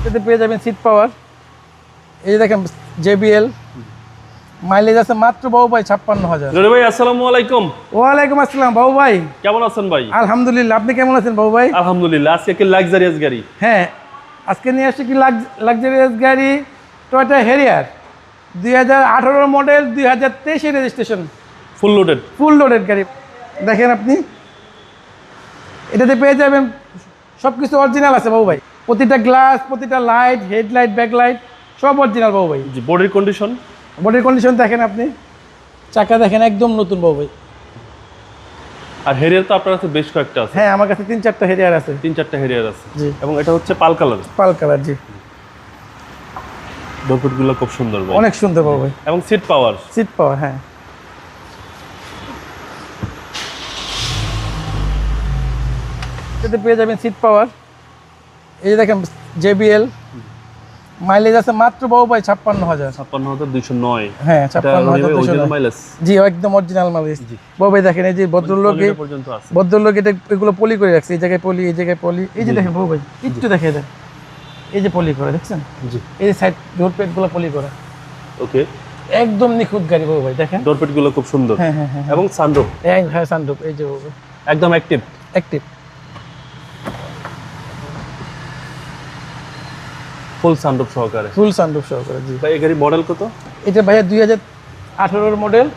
এতে পেয়ে যাবেন সিট পাওয়ার। এই যে দেখেন JBL, মাইলেজ আছে মাত্র বাবু ভাই 56,000। রনি ভাই আসসালামু আলাইকুম। ওয়ালাইকুম আসসালাম বাবু ভাই, কেমন আছেন ভাই? আলহামদুলিল্লাহ, আপনি কেমন আছেন বাবু ভাই? আলহামদুলিল্লাহ। আজকে কি লাক্সারিয়াস গাড়ি? হ্যাঁ, আজকে নিয়ে আসছি কি লাক্সারিয়াস গাড়ি, Toyota Harrier 2018 model, 2023 registration, full loaded. Full loaded গাড়ি। দেখেন আপনি এটাতে পেয়ে যাবেন সব কিছু অরিজিনাল আছে বাবু ভাই। প্রতিটা গ্লাস, প্রতিটা লাইট, হেডলাইট, ব্যাকলাইট সব অরিজিনাল বাবু ভাই। জি, বডির কন্ডিশন? বডির কন্ডিশন দেখেন আপনি, চাকা দেখেন একদম নতুন বাবু ভাই। আর হেরিয়ার তো আপনার কাছে বেশ কয়েকটা আছে। হ্যাঁ, আমার কাছে 3-4টা হেরিয়ার আছে। 3-4টা হেরিয়ার আছে। জি। এবং এটা হচ্ছে পাল কালার। পাল কালার, জি। ডোরপেটগুলো খুব সুন্দর ভাই, অনেক সুন্দর বাবু ভাই। এবং সিট পাওয়ার। সিট পাওয়ার, হ্যাঁ। এতে পেয়ে যাবেন সিট পাওয়ার। এই যে দেখেন JBL, মাইলেজ আছে মাত্র বাবু ভাই 56,000। 56,209। হ্যাঁ, এটা অরিজিনাল 56,000 মাইলেজ। জি, একদম অরিজিনাল মাইলেজ বাবু ভাই। দেখেন এই যে ভদ্রলোকে পর্যন্ত আছে। এটা এগুলো পলি করে রাখছে, এই জায়গায় পলি, এই জায়গায় পলি। এই যে দেখেন বাবু ভাই, একটু দেখে দেন, এই যে পলি করা দেখছেন, জি। এই যে সাইড ডোরপেটগুলো পলি করা, ওকে। একদম নিখুঁত গাড়ি বাবু ভাই। দেখেন ডোরপেটগুলো খুব সুন্দর। হ্যাঁ হ্যাঁ হ্যাঁ। এবং সানরুফ। হ্যাঁ, সানরুফ, এই যে বাবু ভাই একদম অ্যাক্টিভ। অ্যাক্টিভ, ফুল সানরুফ সহকারে। ফুল সানরুফ সহকারে, জি। ভাই এই গাড়ি মডেল কত? এটা ভাইয়া 2018 মডেল,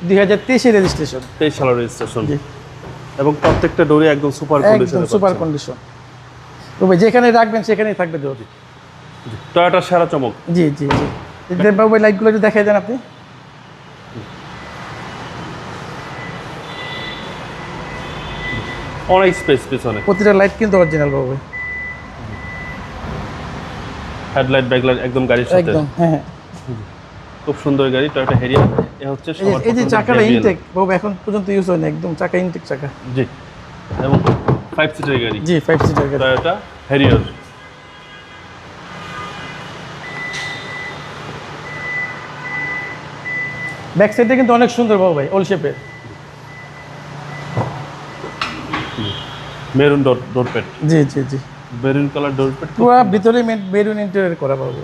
2023 রেজিস্ট্রেশন, 23 সালের রেজিস্ট্রেশন। জি। এবং প্রত্যেকটা ডোরে একদম সুপার কন্ডিশনে। একদম সুপার কন্ডিশন তো ভাই, যেখানে রাখবেন সেখানেই থাকবে ডোর। টয়োটার সেরা চমক। জি জি জি। এই বাবু ভাই লাইটগুলো একটু দেখাই দেন আপনি। অনেক স্পেস পিছনে। প্রতিটা লাইট কিন্তু অরিজিনাল বাবু ভাই। হেডলাইট, ব্যাকলাইট একদম গাড়ির সাথে। একদম, হ্যাঁ হ্যাঁ। খুব সুন্দর গাড়ি টয়োটা হেরিয়ার। এ হচ্ছে সবার এই যে পছন্দের চাকাটা JBL। ইনটেক বাবু, এখন পর্যন্ত ইউজ হয়নি, একদম চাকা ইনটেক চাকা। জি। এবং 5 সিটের গাড়ি। জি, 5 সিটার গাড়ি। Toyota Harrier. ব্যাক সাইডটা কিন্তু অনেক সুন্দর বাবু ভাই, ওল শেপের। মেরুন ডোরপেট। জি জি জি। মেরুন কালার ডোরপেট। পুরো ভিতরে মেরুন ইন্টেরিয়র করা বাবু।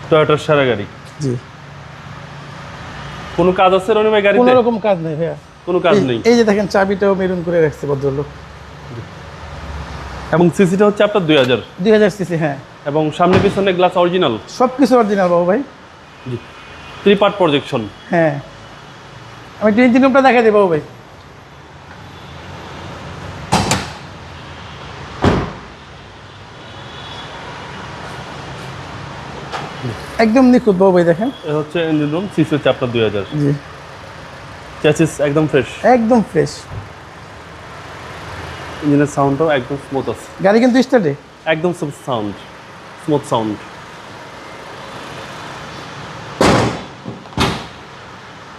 টয়োটার সেরা গাড়ি। জি। কোনো কাজ আছে রনি ভাই গাড়িতে? কোনো রকম কাজ নেই ভাইয়া, কোনো কাজ নেই। এই যে দেখেন চাবিটাও মেরুন করে রাখছে ভদ্রলোক। এবং সিসিটা হচ্ছে আপনার 2000 সিসি, হ্যাঁ। এবং সামনে পিছনে গ্লাস অরিজিনাল। সব কিছু অরিজিনাল বাবু ভাই। জি। 3 পার্ট প্রজেকশন। হ্যাঁ, আমি একটু ইঞ্জিন রুমটা দেখাই দিই বাবু ভাই। একদম নিখুঁত বাবু ভাই, দেখেন। এ হচ্ছে ইঞ্জিন রুম। সিসি হচ্ছে আপনার 2000। জি, চ্যাসিস একদম ফ্রেশ। একদম ফ্রেশ। ইঞ্জিনের সাউন্ডটাও একদম স্মুথ আছে। গাড়ি কিন্তু স্টার্টে একদম সাউন্ড, স্মুথ সাউন্ড।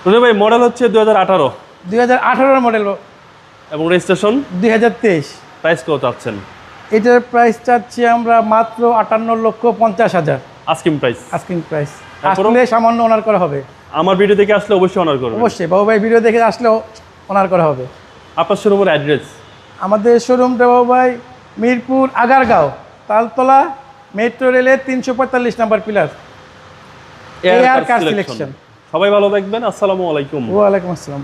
রনি ভাই মডেল হচ্ছে 2018। 2018 মডেল এবং রেজিস্ট্রেশন 2023। প্রাইস কত চাচ্ছেন? এটার প্রাইস চাচ্ছি আমরা মাত্র 58,50,000 আস্কিং প্রাইস। Asking price. তারপরও? আসলে সামান্য অনার করা হবে। আমার ভিডিও দেখে আসলে অবশ্যই অনার করবেন। অবশ্যই বাবু ভাই, ভিডিও দেখে আসলেও অনার করা হবে। আপনার শোরুমের অ্যাড্রেস? আমাদের শোরুমটা বাবু ভাই মিরপুর আগারগাঁও, তালতলা, মেট্রো রেলের 345 number pillar, air car selection. সবাই ভালো থাকবেন। আসসালামু আলাইকুম। ওয়ালাইকুম আসসালাম।